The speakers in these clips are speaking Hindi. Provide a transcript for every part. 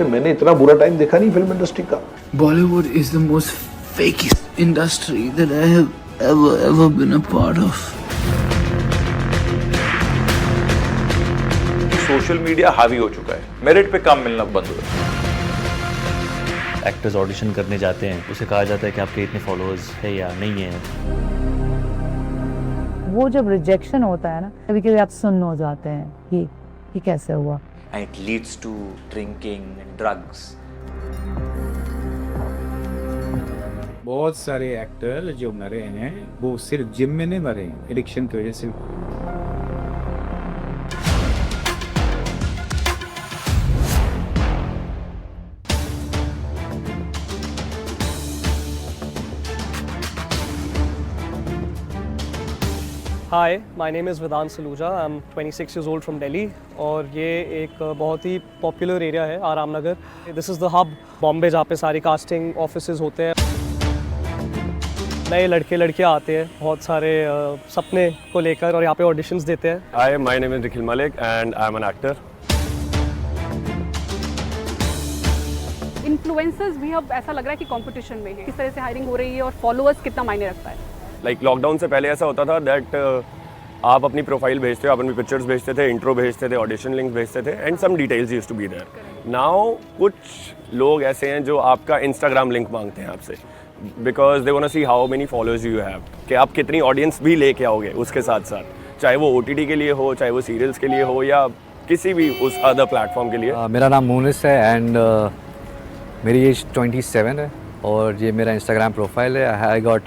मैंने इतना बुरा टाइम देखा नहीं फिल्म इंडस्ट्री का। Bollywood is the most fakest industry that I have ever been a part of. Social media हावी हो चुका है, मेरिट पे काम मिलना बंद हो गया। एक्टर्स ऑडिशन करने जाते हैं, उसे कहा जाता है कि आपके इतने फॉलोअर्स है या नहीं है। वो जब रिजेक्शन होता है ना, कभी कभी आप सुन्न हो जाते हैं कि कैसे हुआ। And it leads to drinking and drugs. बहुत सारे एक्टर जो मरे हैं वो सिर्फ जिम में नहीं मरे, एडिक्शन की वजह से। Hi, my name is Vedant Saluja. I am 26 years old from Delhi और ये एक बहुत ही पॉपुलर एरिया है Aram Nagar. This is the hub Bombay जहाँ पे सारी कास्टिंग ऑफिसेज होते हैं। नए लड़के लड़कियाँ आते हैं बहुत सारे सपने को लेकर और यहाँ पे ऑडिशंस देते हैं। Hi, my name is Nikhil Malik and I am an actor. Influencers भी अब ऐसा लग रहा है कि कंपटीशन में है, किस तरह से हायरिंग हो रही है और फॉलोअर्स कितना मायने रखता है। लाइक लॉकडाउन से पहले ऐसा होता था दैट आप अपनी प्रोफाइल भेजते हो, आप अपनी पिक्चर्स भेजते थे, इंट्रो भेजते थे, ऑडिशन लिंक भेजते थे and some details used to be there. Now कुछ लोग ऐसे हैं जो आपका इंस्टाग्राम लिंक मांगते हैं आपसे, because they want to see how many followers you have, कि आप कितनी ऑडियंस भी लेके आओगे उसके साथ साथ, चाहे वो OTT के लिए हो, चाहे वो सीरियल्स के लिए हो या किसी भी उस अदर प्लेटफॉर्म के लिए। मेरा नाम मोनिस है एंड मेरी एज 27 है और ये मेरा इंस्टाग्राम प्रोफाइल है। आई गॉट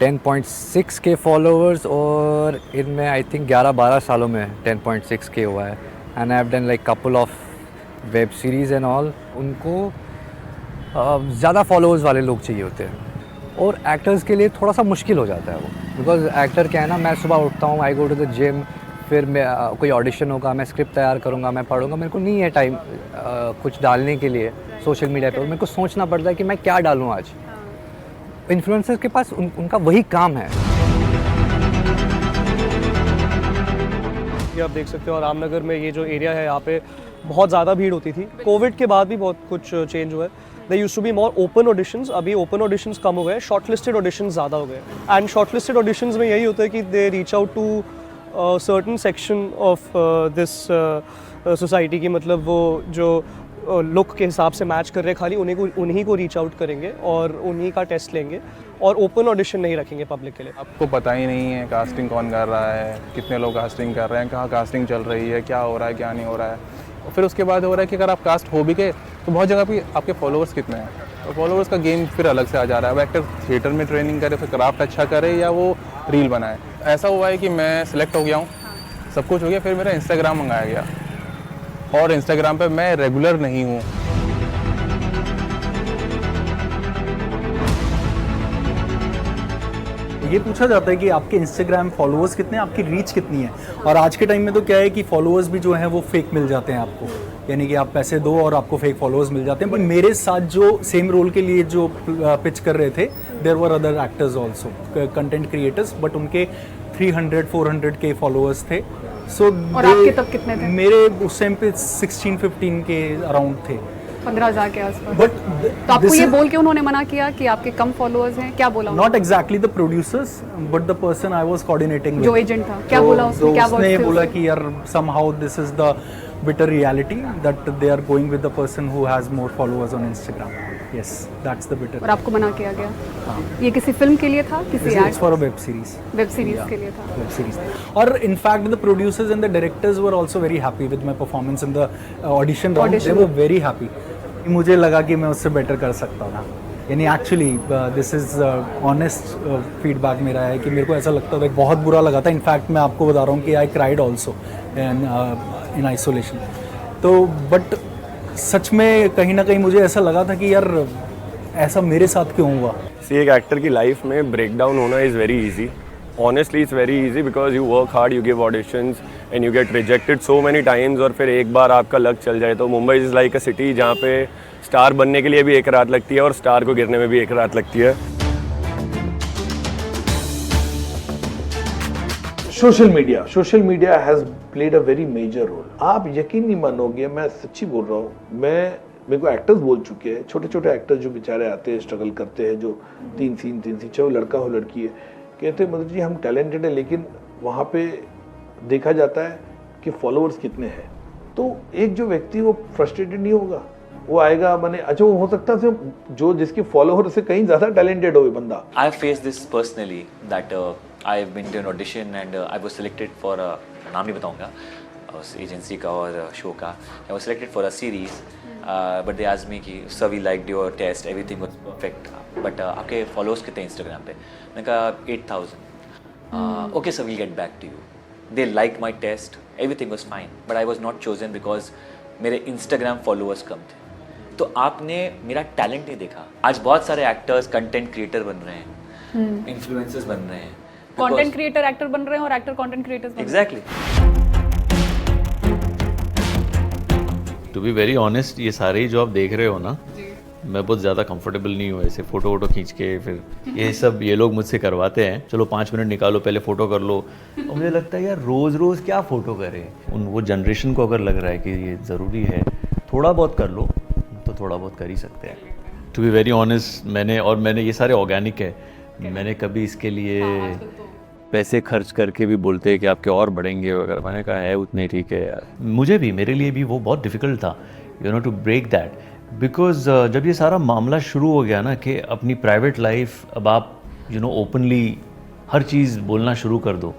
10.6K फॉलोअर्स और इनमें आई थिंक 11-12 सालों में 10.6K हुआ है। And I have done like couple of web series and all. उनको ज़्यादा फॉलोअर्स वाले लोग चाहिए होते हैं और एक्टर्स के लिए थोड़ा सा मुश्किल हो जाता है वो, बिकॉज एक्टर क्या है ना, मैं सुबह उठता हूँ, आई गो टू द जिम, फिर मैं कोई ऑडिशन होगा, मैं स्क्रिप्ट तैयार करूँगा, मैं पढ़ूँगा, मेरे को नहीं है टाइम कुछ डालने के लिए सोशल मीडिया पे और मेरे को सोचना पड़ता है कि मैं क्या डालूँ आज। इन्फ्लुएंसर्स के पास उनका वही काम है। ये आप देख सकते हो रामनगर में ये जो एरिया है यहाँ पे बहुत ज़्यादा भीड़ होती थी। कोविड के बाद भी बहुत कुछ चेंज हुआ है। They used to be more open auditions, अभी ओपन ऑडिशंस कम हो गए, शॉर्टलिस्टेड ऑडिशंस ज़्यादा हो गए। एंड शॉर्टलिस्टेड ऑडिशंस में यही होता है कि they reach out to certain section of this society की, मतलब वो जो लुक के हिसाब से मैच कर रहे हैं, खाली उन्हीं को रीच आउट करेंगे और उन्हीं का टेस्ट लेंगे और ओपन ऑडिशन नहीं रखेंगे पब्लिक के लिए। आपको पता ही नहीं है कास्टिंग कौन कर रहा है, कितने लोग कास्टिंग कर रहे हैं, कहाँ कास्टिंग चल रही है, क्या हो रहा है, क्या नहीं हो रहा है। और फिर उसके बाद हो रहा है कि अगर आप कास्ट हो भी गए तो बहुत जगह पे आपके फॉलोअर्स कितने हैं, तो फॉलोअर्स का गेम फिर अलग से आ जा रहा है। अब एक्टर थिएटर में ट्रेनिंग करे, फिर क्राफ्ट अच्छा करे या वो रील बनाए। ऐसा हुआ है कि मैं सिलेक्ट हो गया हूँ, सब कुछ हो गया, फिर मेरा इंस्टाग्राम मंगाया गया और इंस्टाग्राम पे मैं रेगुलर नहीं हूँ। ये पूछा जाता है कि आपके इंस्टाग्राम फॉलोअर्स कितने हैं, आपकी रीच कितनी है। और आज के टाइम में तो क्या है कि फॉलोअर्स भी जो हैं वो फेक मिल जाते हैं आपको, यानी कि आप पैसे दो और आपको फेक फॉलोअर्स मिल जाते हैं। बट मेरे साथ जो सेम रोल के लिए जो पिच कर रहे थे, there were other actors also, content creators, but उनके 300-400K फॉलोअर्स थे। और आपके तब कितने थे? मेरे उस टाइम पे 16-15 के अराउंड थे, 15,000 के आसपास। बट तो आपको ये बोल के उन्होंने मना किया कि आपके कम फॉलोअर्स हैं, क्या बोला? Not exactly the producers but the person I was coordinating, जो एजेंट था, क्या बोला उसने? क्या उसने बोला कि यार somehow this is the bitter reality that they are going with the person who has more followers on Instagram. Yes, that's the bitter. और आपको मना किया गया? हाँ। ये किसी फिल्म के लिए था, किसी ad? For a web series. Web series के लिए था। Web series. और in fact the producers and the directors were also very happy with my performance in the audition round. They were very happy. मुझे लगा कि मैं उससे बेटर कर सकता था। यानी actually this is honest feedback मेरा है कि मेरे को ऐसा लगता था, बहुत बुरा लगा था। इनफैक्ट मैं आपको बता रहा हूँ कि I cried also in isolation. तो बट सच में कहीं ना कहीं मुझे ऐसा लगा था कि यार ऐसा मेरे साथ क्यों हुआ। एक एक्टर की लाइफ में ब्रेक डाउन होना is very easy. Honestly it's very easy because you work hard, you give auditions and you get rejected so many times. और फिर एक बार आपका लक चल जाए तो Mumbai is like a city जहाँ पे स्टार बनने के लिए भी एक रात लगती है और स्टार को गिरने में भी एक रात लगती है। Social media has played a very major role. आप यकीन नहीं मानोगे, मैं सच्ची बोल रहा हूँ. मेरे को एक्टर्स बोल चुके हैं, छोटे छोटे एक्टर्स जो बेचारे आते हैं, स्ट्रगल करते हैं, जो 3 सीन चाहे वो लड़का हो लड़की है, कहते हैं मधुर जी हम टैलेंटेड है, लेकिन वहाँ पे देखा जाता है कि फॉलोअर्स कितने हैं. तो एक जो व्यक्ति वो फ्रस्ट्रेटेड नहीं होगा, वो आएगा माने अच्छा वो हो सकता है जो जिसके फॉलोअर से कहीं ज़्यादा टैलेंटेड हो बंदा. I faced this personally that I've been to an audition and I was selected for नाम नहीं बताऊंगा उस एजेंसी का और शो का. I was selected for a series but they asked me कि sir we liked your test, everything was perfect but आपके followers कितने Instagram पे? मैंने कहा 8,000. Okay sir we'll get back to you. They liked my test, everything was fine but I was not chosen because मेरे Instagram followers कम थे. तो आपने मेरा टैलेंट नहीं देखा. आज बहुत सारे एक्टर्स कंटेंट क्रिएटर बन रहे हैं, इन्फ्लुएंसर्स बन रहे हैं, कंटेंट क्रिएटर एक्टर बन रहे हैं और एक्टर कंटेंट क्रिएटर्स बन रहे हैं. Exactly. To be very honest, ये सारे ही जो आप देख रहे हो ना, मैं बहुत ज़्यादा कंफर्टेबल नहीं हूँ ऐसे फ़ोटो वोटो खींच के. फिर ये लोग मुझसे करवाते हैं, चलो 5 मिनट निकालो पहले फ़ोटो कर लो. और मुझे लगता है यार रोज़ रोज़ क्या फ़ोटो करें. वो जनरेशन को अगर लग रहा है कि ये ज़रूरी है, थोड़ा बहुत कर लो तो थोड़ा बहुत कर ही सकते हैं. टू बी वेरी ऑनेस्ट, मैंने ये सारे ऑर्गेनिक है. मैंने कभी इसके लिए पैसे खर्च करके भी बोलते हैं कि आपके और बढ़ेंगे वगैरह, मैंने कहा है उतने ठीक है यार. मेरे लिए भी वो बहुत डिफ़िकल्ट था टू ब्रेक दैट, बिकॉज जब ये सारा मामला शुरू हो गया ना कि अपनी प्राइवेट लाइफ अब आप ओपनली हर चीज़ बोलना शुरू कर दो,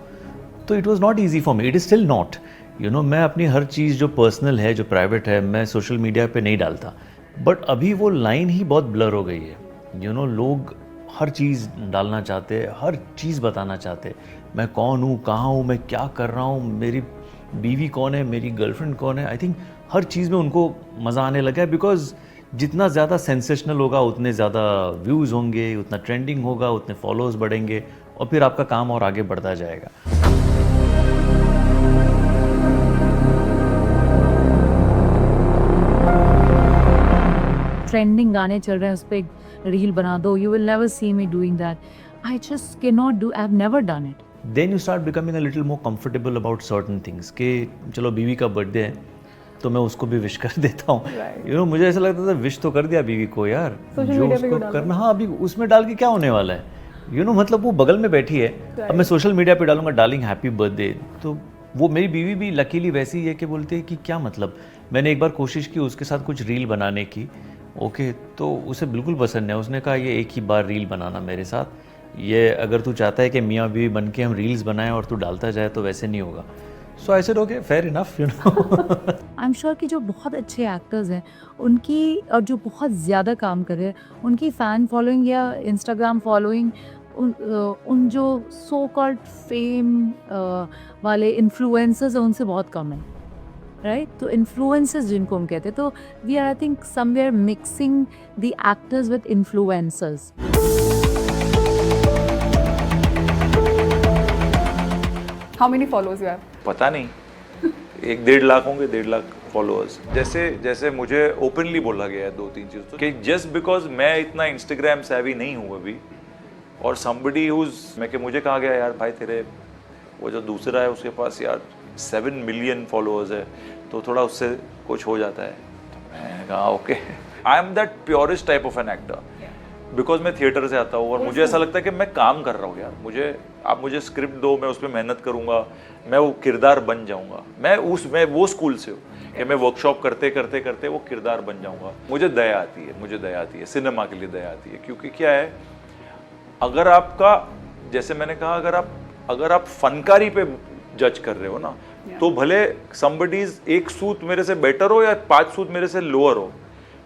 तो it was not easy for me. It is still not. मैं अपनी हर चीज़ जो पर्सनल है, जो प्राइवेट है, मैं सोशल मीडिया पे नहीं डालता. बट अभी वो लाइन ही बहुत ब्लर हो गई है. लोग हर चीज़ डालना चाहते हैं, हर चीज़ बताना चाहते हैं. मैं कौन हूँ, कहाँ हूँ, मैं क्या कर रहा हूँ, मेरी बीवी कौन है, मेरी गर्लफ्रेंड कौन है. आई थिंक हर चीज़ में उनको मज़ा आने लगा है, बिकॉज जितना ज़्यादा सेंसेशनल होगा उतने ज़्यादा व्यूज़ होंगे, उतना ट्रेंडिंग होगा, उतने फॉलोअर्स बढ़ेंगे और फिर आपका काम और आगे बढ़ता जाएगा. ट्रेंडिंग गाने चल रहे हैं, उस पर एक रील बना दो. You will never see me doing that. I just can not do. I have never done it. Then you start becoming a little more comfortable about certain things. कि चलो बीवी का बर्थडे है तो मैं उसको भी विश कर देता हूँ. मुझे ऐसा लगता था विश तो कर दिया बीवी को यार, जो उसको करना. हाँ, अभी उसमें डाल के क्या होने वाला है. मतलब वो बगल में बैठी है, अब मैं सोशल मीडिया पे डालूंगा डार्लिंग हैप्पी बर्थडे, तो वो मेरी बीवी भी लकीली वैसी है कि बोलते हैं कि क्या मतलब. मैंने एक बार कोशिश की उसके साथ कुछ रील बनाने की, ओके, तो उसे बिल्कुल पसंद है. उसने कहा ये एक ही बार रील बनाना मेरे साथ, ये अगर तू चाहता है कि मियाँ बीवी बन के हम रील्स बनाएं और तू डालता जाए तो वैसे नहीं होगा. So I said okay fair enough. I am sure कि जो बहुत अच्छे एक्टर्स हैं उनकी, और जो बहुत ज़्यादा काम कर रहे हैं, उनकी फ़ैन फॉलोइंग या इंस्टाग्राम फॉलोइंग उन जो सो कॉल्ड फेम वाले इन्फ्लुएंसर्स हैं उनसे बहुत कम है, राइट. तो इन्फ्लुएंसर्स जिनको हम कहते हैं, तो we are I think somewhere mixing the actors with influencers. How many followers you have? पता नहीं, 1-1.5 लाख होंगे, 1.5 लाख फॉलोअर्स. जैसे मुझे ओपनली बोला गया है 2-3 चीज़, तो कि जस्ट बिकॉज मैं इतना इंस्टाग्राम सेवी नहीं हूँ अभी, और somebody who's मुझे कहा गया यार भाई तेरे वो जो दूसरा है उसके पास यार 7 मिलियन फॉलोअर्स है, तो थोड़ा उससे कुछ हो जाता है. तो मैंने कहा okay, I am that purest type of an actor, because मैं थिएटर से आता हूँ और मुझे ऐसा लगता है कि मैं काम कर रहा हूँ यार. आप मुझे स्क्रिप्ट दो, मैं उस पर मेहनत करूँगा, मैं वो किरदार बन जाऊँगा. मैं वो स्कूल से हूँ कि मैं वर्कशॉप करते करते वो किरदार बन जाऊँगा. मुझे दया आती है सिनेमा के लिए दया आती है, क्योंकि क्या है, अगर आपका, जैसे मैंने कहा, अगर आप फनकारी पे जज कर रहे हो ना, तो भले somebody's एक सूत मेरे से बेटर हो या 5 सूत मेरे से लोअर हो,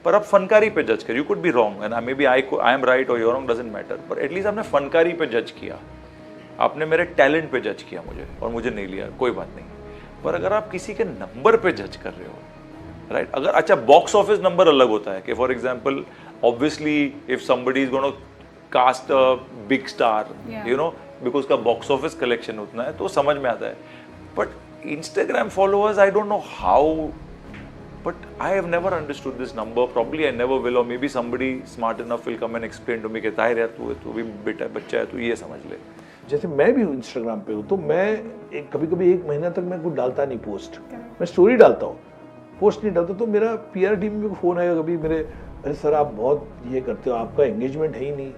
पर आप फनकारी पे जज कर. You could be wrong and may be I am right और यू रॉन्ग, डजंट मैटर, पर एटलीस्ट आपने फनकारी पे जज किया, आपने मेरे टैलेंट पे जज किया मुझे, और मुझे नहीं लिया, कोई बात नहीं. पर अगर आप किसी के नंबर पे जज कर रहे हो, राइट, अगर अच्छा बॉक्स ऑफिस नंबर अलग होता है कि for example obviously if somebody is gonna cast a big star, because उसका बॉक्स ऑफिस कलेक्शन उतना है, तो समझ में आता है. But Instagram followers, I don't know how, but I have never understood this number. Probably I never will, or maybe somebody smart enough will come and explain to me कि ताहिर यार तू भी बेटा बच्चा है, तू ये समझ ले. जैसे मैं भी इंस्टाग्राम पे हूँ तो मैं कभी कभी 1 महीना तक मैं कुछ डालता नहीं पोस्ट, मैं स्टोरी डालता हूँ, पोस्ट नहीं डालता। तो मेरा PR टीम में फ़ोन आएगा कभी मेरे, अरे सर आप बहुत ये करते हो, आपका एंगेजमेंट है ही नहीं,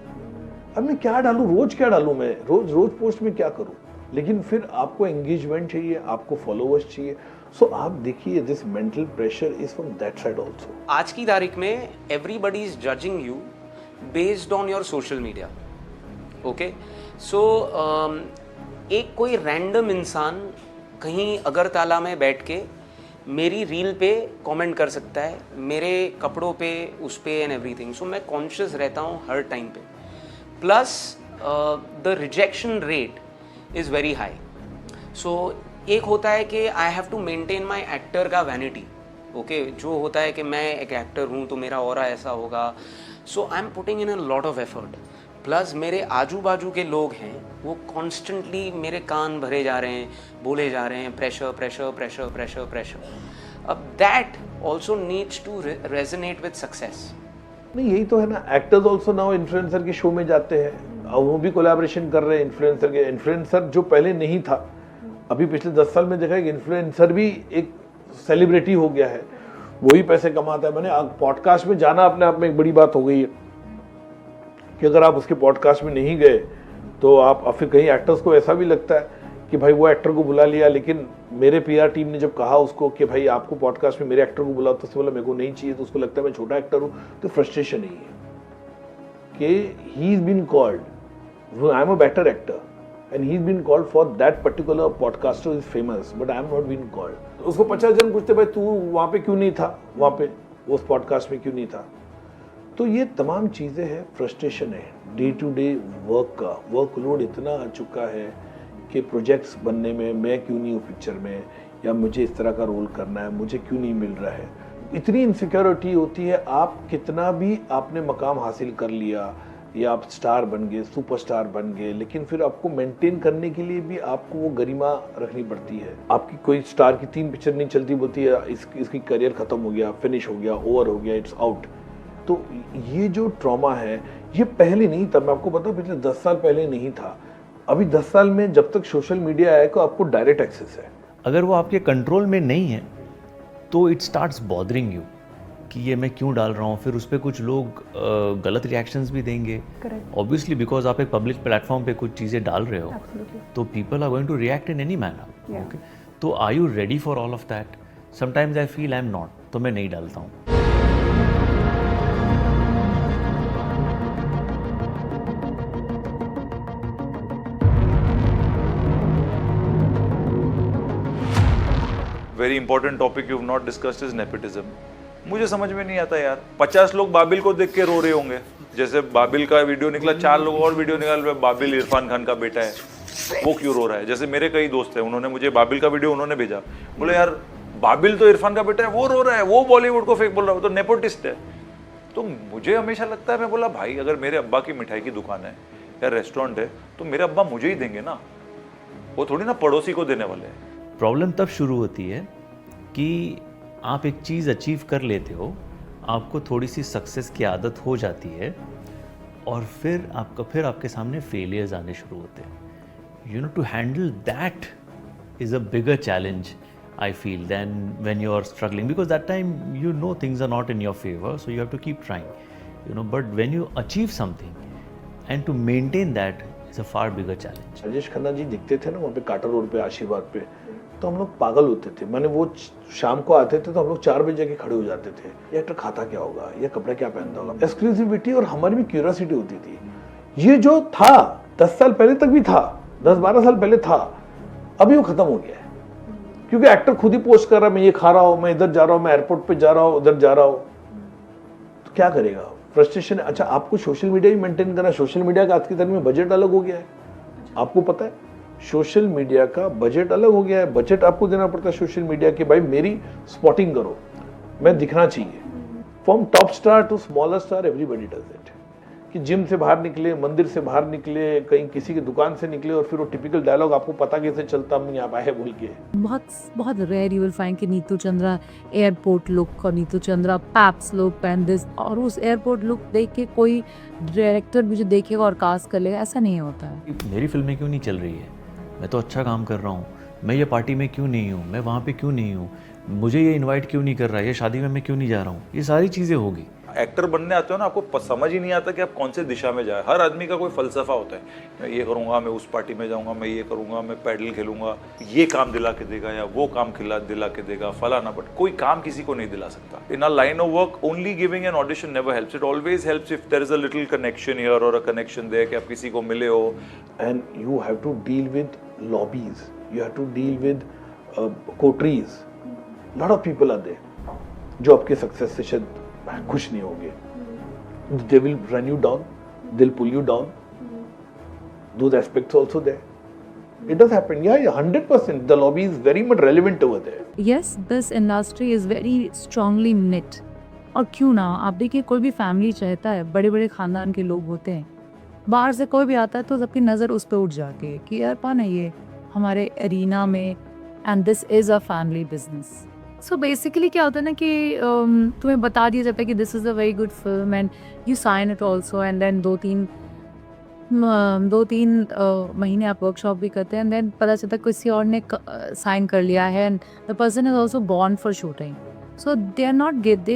अब मैं क्या डालूँ, रोज क्या डालूँ, मैं रोज पोस्ट में क्या करूँ। लेकिन फिर आपको एंगेजमेंट चाहिए, आपको फॉलोअर्स चाहिए। सो आप देखिए this mental pressure is from that side also. आज की तारीख में everybody is judging you based on your social media. Okay, so एक कोई रैंडम इंसान कहीं अगरतला में बैठ के मेरी रील पे कमेंट कर सकता है, मेरे कपड़ों पे, उस पे एंड एवरीथिंग। सो मैं कॉन्शियस रहता हूँ हर टाइम पे। Plus the rejection rate is very high. So एक होता है कि I have to maintain my actor का वैनिटी। ओके, जो होता है कि मैं एक एक्टर हूँ तो मेरा ऑरा ऐसा होगा। So I am putting in a lot of effort. Plus मेरे आजू बाजू के लोग हैं वो कॉन्स्टेंटली मेरे कान भरे जा रहे हैं, बोले जा रहे हैं pressure pressure pressure pressure pressure. अब that also needs to resonate with success. नहीं, यही तो है ना, एक्टर्स ऑल्सो नाउ इन्फ्लुएंसर के शो में जाते हैं, अब वो भी कोलैबोरेशन कर रहे हैं इन्फ्लुएंसर के। इन्फ्लुएंसर जो पहले नहीं था, अभी पिछले 10 साल में देखा है कि इन्फ्लुएंसर भी एक सेलिब्रिटी हो गया है, वही पैसे कमाता है। मैंने पॉडकास्ट में जाना अपने आप में एक बड़ी बात हो गई है कि अगर आप उसके पॉडकास्ट में नहीं गए तो आप फिर कहीं एक्टर्स को ऐसा भी लगता है कि भाई वो एक्टर को बुला लिया, लेकिन मेरे PR टीम ने जब कहा उसको कि भाई आपको पॉडकास्ट में मेरे एक्टर को बुलाओ, तो उसने बोला मेरे को नहीं चाहिए, तो उसको लगता है मैं छोटा एक्टर हूँ। तो फ्रस्ट्रेशन ही है कि he is been called, I am a better actor and he is been called for that particular podcaster is famous, but I am not been called. उसको 50 जन पूछते भाई तू वहाँ पे क्यों नहीं था, वहाँ पे उस पॉडकास्ट में क्यों नहीं था। तो ये तमाम चीज़ें हैं, फ्रस्ट्रेशन है, डे टू डे वर्क का वर्कलोड इतना आ चुका है कि प्रोजेक्ट्स बनने में मैं क्यों नहीं हूँ पिक्चर में, या मुझे इस तरह का रोल करना है, मुझे क्यों नहीं मिल रहा है। इतनी इनसिक्योरिटी होती है, आप कितना भी आपने मकाम हासिल कर लिया या आप स्टार बन गए, सुपरस्टार बन गए, लेकिन फिर आपको मेंटेन करने के लिए भी आपको वो गरिमा रखनी पड़ती है। आपकी कोई स्टार की 3 पिक्चर नहीं चलती, बोलती है इसकी करियर खत्म हो गया, फिनिश हो गया, ओवर हो गया, इट्स आउट। तो ये जो ट्रॉमा है ये पहले नहीं था, मैं आपको बताऊं पिछले 10 साल पहले नहीं था। अभी 10 साल में जब तक सोशल मीडिया आया तो आपको डायरेक्ट एक्सेस है। अगर वो आपके कंट्रोल में नहीं है तो इट स्टार्ट्स बॉदरिंग यू कि ये मैं क्यों डाल रहा हूँ। फिर उस पर कुछ लोग गलत रिएक्शंस भी देंगे, ऑब्वियसली, बिकॉज आप एक पब्लिक प्लेटफॉर्म पे कुछ चीज़ें डाल रहे हो, तो people are going to react in any manner. Okay, तो are you ready for all of that? Sometimes I feel I am not, तो मैं नहीं डालता हूँ। Very important topic you not discussed is nepotism. मुझे समझ में नहीं आता यार, 50 लोग बाबिल को देख के रो रहे होंगे। जैसे बाबिल का वीडियो निकला, 4 लोग और वीडियो निकाल रहे, बाबिल इरफान खान का बेटा है, वो क्यों रो रहा है। जैसे मेरे कई दोस्त हैं, उन्होंने मुझे बाबिल का वीडियो उन्होंने भेजा, बोले यार बाबिल तो इरफान का बेटा है, वो रो रहा है, वो बॉलीवुड को फेक बोल रहा है, वो तो नेपोटिस्ट है। तो मुझे हमेशा लगता है, मैं बोला भाई अगर मेरे अब्बा की मिठाई की दुकान है या रेस्टोरेंट है तो मेरे अब्बा मुझे ही देंगे ना, वो थोड़ी ना पड़ोसी को देने वाले हैं। प्रॉब्लम तब शुरू होती है कि आप एक चीज़ अचीव कर लेते हो, आपको थोड़ी सी सक्सेस की आदत हो जाती है और फिर आपके सामने फेलियर्स आने शुरू होते हैं। You know, to handle that is a bigger challenge I feel than when you are struggling, because that time you know things are not in your favor, so you have to keep trying, you know. But when you achieve something and to maintain that is a far bigger challenge. Rajesh Khanna ji दिखते थे ना वहाँ पे काटा रोड पे आशीर्वाद पे, तो हम लोग पागल होते थे। मैंने वो शाम को आते थे तो हम लोग 4 बजे के खड़े हो जाते थे, ये एक्टर खाता क्या होगा, ये कपड़ा क्या पहनता होगा। एक्सक्लूसिविटी और हमारी भी क्यूरियोसिटी होती थी। ये जो था 10 साल पहले तक भी था, 10-12 साल पहले था, अभी वो खत्म हो गया है, क्योंकि एक्टर खुद ही पोस्ट कर रहा है मैं ये खा रहा हूँ, मैं इधर जा रहा हूँ, मैं एयरपोर्ट पे जा रहा हूँ, उधर जा रहा हूँ। तो क्या करेगा, फ्रस्ट्रेशन। अच्छा, आपको सोशल मीडिया भी मेंटेन करना है। सोशल मीडिया का आज की तारीख में बजट अलग हो गया है, आपको पता है। सोशल मीडिया का बजट अलग हो गया है, बजट आपको देना पड़ता है सोशल मीडिया के। भाई मेरी स्पॉटिंग करो, मैं दिखना चाहिए। From top star to smaller star everybody does it. कि जिम से बाहर निकले, मंदिर से बाहर निकले, कहीं किसी की दुकान से निकले और फिर वो टिपिकल डायलॉग आपको पता कैसे चलता हम यहाँ आए बोल के। बहुत बहुत रेयर यू विल फाइंड कि नीतू चंद्रा एयरपोर्ट लुक और Neetu Chandra paps look and this, और उस एयरपोर्ट लुक देख के कोई डायरेक्टर मुझे देखेगा और कास्ट कर लेगा, ऐसा नहीं होता है। मेरी फिल्में क्यों नहीं चल रही है? मैं तो अच्छा काम कर रहा हूँ, मैं ये पार्टी में क्यों नहीं हूँ, मैं वहाँ पे क्यों नहीं हूँ, मुझे ये इनवाइट क्यों नहीं कर रहा है, ये शादी में मैं क्यों नहीं जा रहा हूँ, ये सारी चीज़ें होगी। एक्टर बनने आते हो ना, आपको समझ ही नहीं आता कि आप कौन से दिशा में जाए। हर आदमी का कोई फलसफा होता है, मैं ये करूँगा, मैं उस पार्टी में जाऊँगा, मैं ये करूँगा, मैं पैडल खेलूँगा, ये काम दिला के देगा या वो काम दिला के देगा फलाना, बट कोई काम किसी को नहीं दिला सकता। In a line of work only giving an audition never helps, it always helps if there is a little connection here और अ कनेक्शन देयर, कि आप किसी को मिले हो। And you have to deal with lobbies, you have to deal with coteries, lot of people are there जो आपके सक्सेस से शायद खुश नहीं होंगे। They will run you down, they'll pull you down. Those aspects also there. It does happen, yeah, 100%. The lobby is very much relevant over there. Yes, this industry is very strongly knit. और क्यों ना, आप देखिए कोई भी फैमिली चाहता है, बड़े बड़े खानदान के लोग होते हैं, बाहर से कोई भी आता है तो सबकी नज़र उस पर उठ जाती है कि यार पाना ये हमारे एरिना में, and this is a family business. So basically क्या होता है ना कि तुम्हें बता दिया जाता है कि this is a very good film and you sign it also, and then दो तीन महीने आप वर्कशॉप भी करते हैं, एंड देन पता चलता है किसी और ने साइन कर लिया है and the person is also born for shooting, so they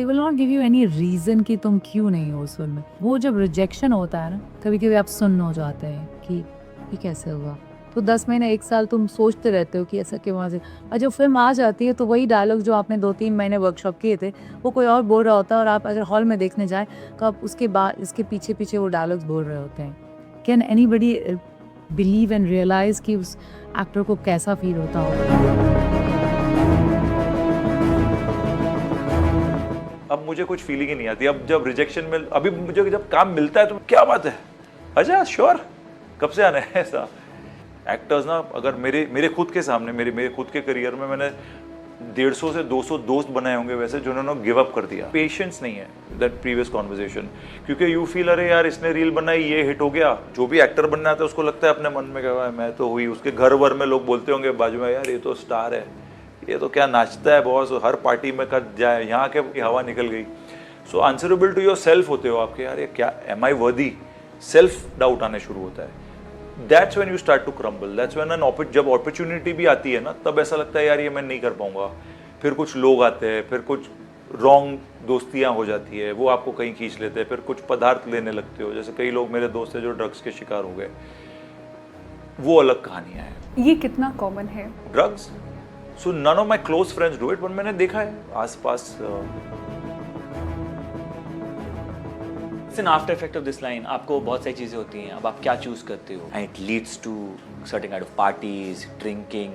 will not give you any reason कि तुम क्यों नहीं हो उस फिल्म में। वो जब रिजेक्शन होता है ना, कभी कभी आप सुन्न हो जाते हैं कि ये कैसे हुआ, तो 10 महीने 1 साल तुम सोचते रहते हो कि ऐसा क्यों वहाँ से, और जब फिल्म आ जाती है तो वही डायलॉग जो आपने 2-3 महीने वर्कशॉप किए थे वो कोई और बोल रहा होता है, और आप अगर हॉल में देखने जाएं तो आप उसके बाद इसके पीछे पीछे वो डायलॉग्स बोल रहे होते हैं। Can anybody believe and realise कि उस एक्टर को कैसा फील होता होगा। अब मुझे कुछ फीलिंग ही नहीं आती। अब जब रिजेक्शन में, अभी मुझे जब काम मिलता है तो क्या बात है, अच्छा श्योर, कब से आना है ऐसा। एक्टर्स ना, अगर मेरे खुद के सामने, मेरे खुद के करियर में मैंने 150 से 200 दोस्त बनाए होंगे वैसे, जिन्होंने गिव अप कर दिया। पेशेंस नहीं है, दैट प्रीवियस कॉन्वर्सेशन, क्योंकि यू फील अरे यार इसने रील बनाई, ये हिट हो गया। जो भी एक्टर बनना आता है उसको लगता है अपने मन में क्या मैं तो हुई, उसके घर वर में लोग बोलते होंगे बाजू में, यार ये तो स्टार है, ये तो क्या नाचता है बॉस, हर पार्टी में कर जाए, यहाँ के हवा निकल गई। सो आंसरेबल टू योर सेल्फ होते हो आपके, यार ये क्या, एम आई वर्दी, सेल्फ डाउट आने शुरू होता है। That's when you start to crumble. That's when जब अपॉर्चुनिटी भी आती है ना, तब ऐसा लगता है यार ये मैं नहीं कर पाऊंगा। फिर कुछ लोग आते हैं, फिर कुछ रॉन्ग दोस्तियां हो जाती है, वो आपको कहीं खींच लेते हैं, फिर कुछ पदार्थ लेने लगते हो। जैसे कई लोग मेरे दोस्त हैं जो ड्रग्स के शिकार हो गए, वो अलग कहानियां हैं। ये कितना कॉमन है drugs? So none of my close friends do it, but मैंने देखा है आसपास। It's an after effect of this line. आपको बहुत सारी चीज़ें होती हैं, अब आप क्या चूज़ करते हो, and it leads to certain kind of parties, drinking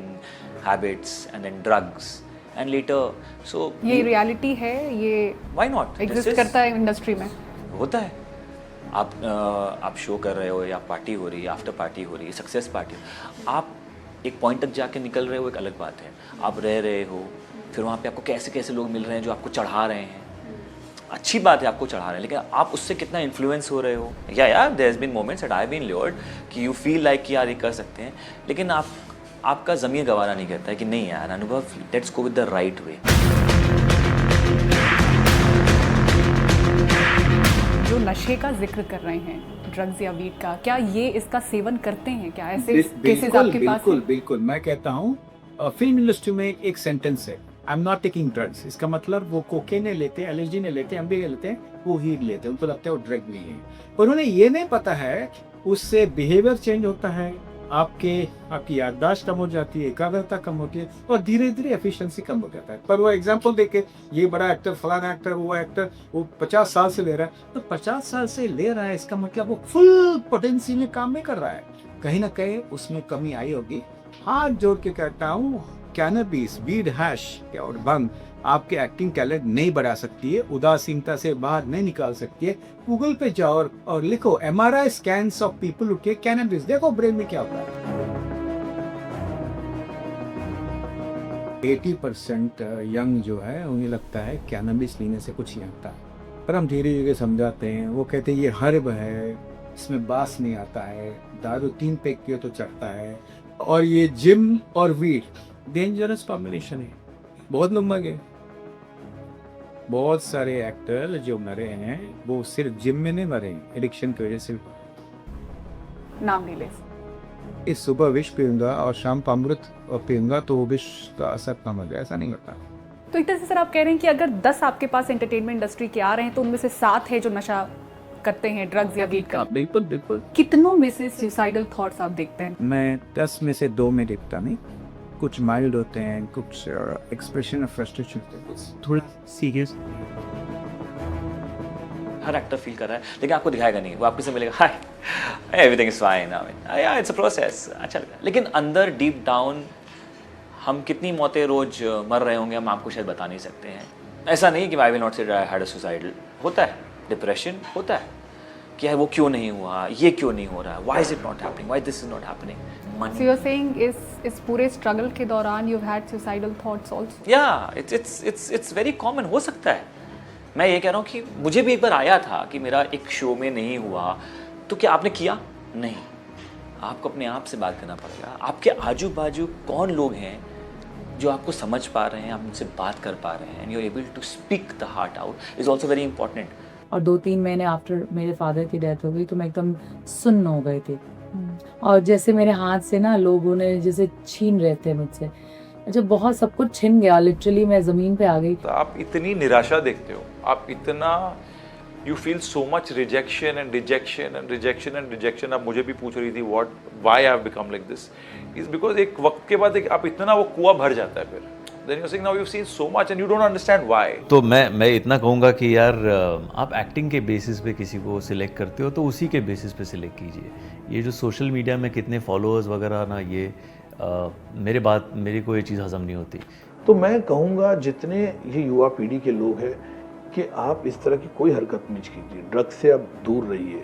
habits and then drugs and later. So ये रियलिटी है, ये व्हाई नॉट एग्जिस्ट करता है इंडस्ट्री में, होता है। आप शो कर रहे हो या पार्टी हो रही है, आफ्टर पार्टी हो रही है, सक्सेस पार्टी, आप एक पॉइंट तक जाके निकल रहे हो, एक अलग बात है। आप रह रहे हो, फिर वहाँ पे आपको कैसे कैसे लोग मिल रहे हैं जो आपको चढ़ा रहे हैं, अच्छी बात है आपको चढ़ा रहे हैं, लेकिन आप उससे कितना इन्फ्लुएंस हो रहे हो। या यार there has been moments that I have been lured कि यू फील लाइक कि यार ये कर सकते हैं, लेकिन आपका ज़मीर गवारा नहीं करता है कि नहीं यार अनुभव, let's go with the right way. जो नशे का जिक्र कर रहे हैं, ड्रग्स या वीड का, क्या ये इसका सेवन करते हैं? क्या ऐसे केसेस आपके पास हैं? बिल्कुल। मैं कहता हूँ फिल्म इंडस्ट्री में एक सेंटेंस है, आई एम नॉट टेकिंग ड्रग्स। इसका मतलब वो कोकेन नहीं लेते, एलएसडी नहीं लेते, एमडीएमए लेते हैं, वो हीर लेते हैं, उनको लगता है वो ड्रग नहीं है। पर उन्हें ये नहीं पता है उससे बिहेवियर चेंज होता है, आपकी याददाश्त कम हो जाती है, एकाग्रता कम होती है, और धीरे धीरे एफिशिएंसी कम हो जाता है। पर वो एग्जांपल देके, ये बड़ा एक्टर, फलाना एक्टर, वो एक्टर, वो 50 साल से ले रहा है, तो 50 साल से ले रहा है, इसका मतलब वो फुल पोटेंशियल में काम नहीं कर रहा है, कहीं ना कहीं उसमें कमी आई होगी। हाथ जोड़ के कहता हूँ, कैनबिस, वीड, हैश और भंग आपके एक्टिंग टैलेंट नहीं बढ़ा सकती है, उदासीनता से बाहर नहीं निकाल सकती है। गूगल पे जाओ और लिखो MRI स्कैन्स ऑफ पीपल के कैनबिस, देखो ब्रेन में क्या होता है। 80% यंग जो है उन्हें लगता है कैनबिस लेने से कुछ नहीं होता, पर हम धीरे धीरे समझाते हैं। वो कहते हैं ये हर्ब है, इसमें बास नहीं आता है, दारू 3 पैक किए तो चढ़ता है, और ये जिम और वीट डेंजरस कॉम्बिनेशन है। बहुत लोग मर गए, बहुत सारे एक्टर जो मरे हैं वो सिर्फ जिम में नहीं मरे, एडिक्शन की वजह से। नाम नहीं ले। इस सुबह विष पीऊंगा और शाम को अमृत पीऊंगा तो वो विष का असर कम हो जाए, ऐसा नहीं होता। तो एक तरह से सर आप कह रहे हैं कि अगर 10 आपके पास एंटरटेनमेंट इंडस्ट्री के आ रहे हैं तो उनमें से 7 है जो नशा करते हैं, ड्रग्स या वीट का। बिल्कुल बिल्कुल। कितनों में से सुसाइडल थॉट्स आप देखते हैं? मैं 10 में से 2 में देखता नहीं। कुछ माइल्ड होते हैं, कुछ एक्सप्रेशन ऑफ फ्रस्ट्रेशन थोड़ा सीरियस। हर एक्टर फील कर रहा है लेकिन आपको दिखाएगा नहीं, वो आपके से मिलेगा हाय एवरीथिंग इज फाइन, या इट्स अ प्रोसेस, अच्छा लगा। लेकिन अंदर डीप डाउन हम कितनी मौतें रोज मर रहे होंगे हम आपको शायद बता नहीं सकते हैं। ऐसा नहीं कि आई विल नॉट से आई हैड अ सुसाइडल, होता है डिप्रेशन, होता है कि वो क्यों नहीं हुआ, ये क्यों नहीं हो रहा, why is it not happening, why this is not happening. So you're saying इस पूरे स्ट्रगल के दौरान you've had suicidal thoughts also? Yeah, it's very common, हो सकता है। मैं ये कह रहा हूँ कि मुझे भी एक बार आया था कि मेरा एक शो में नहीं हुआ, तो क्या आपने किया? नहीं, आपको अपने आप से बात करना पड़ेगा। आपके आजू बाजू कौन लोग हैं जो आपको समझ पा रहे हैं, आप उनसे बात कर पा रहे हैं, and you are able to speak the heart out is also very important. और 2-3 महीने आफ्टर मेरे फादर की डेथ हो गई तो मैं एकदम सुन्न हो गए थे, और जैसे मेरे हाथ से ना लोगों ने जैसे छीन रहे थे मुझसे, अच्छा बहुत सब कुछ छिन गया, लिटरली मैं ज़मीन पे आ गई। तो आप इतनी निराशा देखते हो, आप इतना you feel so much rejection and rejection and rejection and rejection. आप मुझे भी पूछ रही थी what why I have become like this, is because एक वक्त के बाद आप इतना वो कुआं भर जाता है, फिर then you're saying now you've seen so much and you don't understand why। तो मैं इतना कहूँगा कि यार आप एक्टिंग के बेसिस पे किसी को सिलेक्ट करते हो तो उसी के बेसिस पे सिलेक्ट कीजिए। ये जो सोशल मीडिया में कितने फॉलोअर्स वगैरह ना, ये मेरी को ये चीज़ हजम नहीं होती। तो मैं कहूँगा जितने ये युवा पीढ़ी के लोग हैं कि आप इस तरह की कोई हरकत नहीं कीजिए, ड्रग्स से आप दूर रहिए,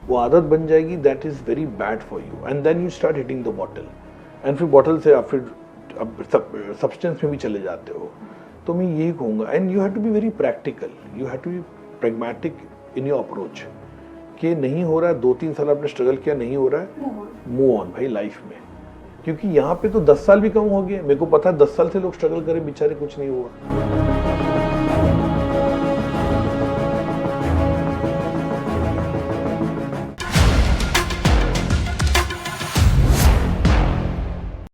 वो आदत बन जाएगी, that is very bad for you, and then you start hitting the bottle, and फिर बॉटल से आप फिर अब सब्सटेंस में भी चले जाते हो। तो मैं यही कहूँगा, and you have to be very practical, you have to be pragmatic in your approach, कि नहीं हो रहा है, 2-3 साल आपने स्ट्रगल किया, नहीं हो रहा है, मूव ऑन भाई लाइफ में। क्योंकि यहाँ पे तो 10 साल भी कम हो गए, मेरे को पता है 10 साल से लोग स्ट्रगल करें, बेचारे कुछ नहीं हुआ।